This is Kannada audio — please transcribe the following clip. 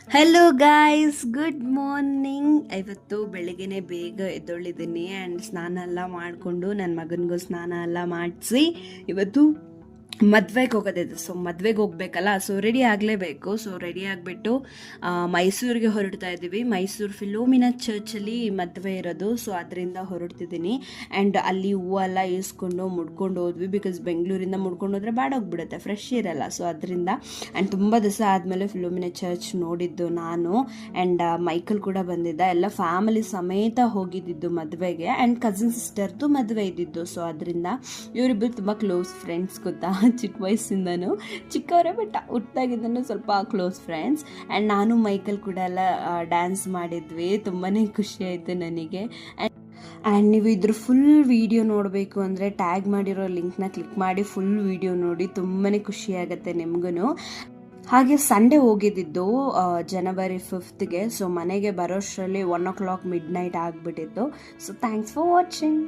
Hello guys, good morning. ಇವತ್ತು ಬೆಳಗ್ಗೆನೆ ಬೇಗ ಎದ್ದೊಳಿದ್ದೀನಿ ಆ್ಯಂಡ್ ಸ್ನಾನ ಎಲ್ಲ ಮಾಡಿಕೊಂಡು ನನ್ನ ಮಗನಿಗೂ ಸ್ನಾನ ಎಲ್ಲ ಮಾಡಿಸಿ ಇವತ್ತು ಮದುವೆಗೆ ಹೋಗೋದಿದೆ. ಸೊ ಮದುವೆಗೆ ಹೋಗ್ಬೇಕಲ್ಲ, ಸೊ ರೆಡಿ ಆಗಲೇಬೇಕು. ಸೊ ರೆಡಿ ಆಗಿಬಿಟ್ಟು ಮೈಸೂರಿಗೆ ಹೊರಡ್ತಾ ಇದ್ದೀವಿ. ಮೈಸೂರು ಫಿಲೋಮಿನಾ ಚರ್ಚಲ್ಲಿ ಮದುವೆ ಇರೋದು, ಸೊ ಅದರಿಂದ ಹೊರಡ್ತಿದ್ದೀನಿ. ಆ್ಯಂಡ್ ಅಲ್ಲಿ ಹೂವೆಲ್ಲ ಇಸ್ಕೊಂಡು ಮುಡ್ಕೊಂಡು ಹೋದ್ವಿ, ಬಿಕಾಸ್ ಬೆಂಗಳೂರಿಂದ ಮುಡ್ಕೊಂಡು ಹೋದ್ರೆ ಬಾಡೋಗ್ಬಿಡುತ್ತೆ, ಫ್ರೆಶ್ ಇರಲ್ಲ. ಸೊ ಅದರಿಂದ ಆ್ಯಂಡ್ ತುಂಬ ದಿವಸ ಆದಮೇಲೆ ಫಿಲೋಮಿನಾ ಚರ್ಚ್ ನೋಡಿದ್ದು ನಾನು. ಆ್ಯಂಡ್ ಮೈಕಲ್ ಕೂಡ ಬಂದಿದ್ದ, ಎಲ್ಲ ಫ್ಯಾಮಿಲಿ ಸಮೇತ ಹೋಗಿದ್ದಿದ್ದು ಮದುವೆಗೆ. ಆ್ಯಂಡ್ ಕಸಿನ್ ಸಿಸ್ಟರ್ದು ಮದುವೆ ಇದ್ದಿದ್ದು. ಸೊ ಅದರಿಂದ ಇವರಿಬ್ಬರು ತುಂಬ ಕ್ಲೋಸ್ ಫ್ರೆಂಡ್ಸ್ ಗೊತ್ತಾ, ಚಿಕ್ಕ ವಯಸ್ಸಿಂದನೂ ಚಿಕ್ಕವರೇ, ಬಟ್ ಹುಟ್ಟಾಗಿದ್ದನು ಸ್ವಲ್ಪ ಕ್ಲೋಸ್ ಫ್ರೆಂಡ್ಸ್. ಆ್ಯಂಡ್ ನಾನು ಮೈಕಲ್ ಕೂಡ ಎಲ್ಲ ಡ್ಯಾನ್ಸ್ ಮಾಡಿದ್ವಿ, ತುಂಬಾ ಖುಷಿ ಆಯಿತು ನನಗೆ. ಆ್ಯಂಡ್ ನೀವು ಇದ್ರ ಫುಲ್ ವಿಡಿಯೋ ನೋಡಬೇಕು ಅಂದರೆ ಟ್ಯಾಗ್ ಮಾಡಿರೋ ಲಿಂಕ್ನ ಕ್ಲಿಕ್ ಮಾಡಿ ಫುಲ್ ವಿಡಿಯೋ ನೋಡಿ, ತುಂಬಾ ಖುಷಿಯಾಗುತ್ತೆ ನಿಮಗೂ. ಹಾಗೆ ಸಂಡೇ ಹೋಗಿದ್ದಿದ್ದು ಜನವರಿ 5ಗೆ. ಸೊ ಮನೆಗೆ ಬರೋಷ್ಟರಲ್ಲಿ 1 o'clock ಮಿಡ್ ನೈಟ್ ಆಗಿಬಿಟ್ಟಿತ್ತು. So thanks for watching.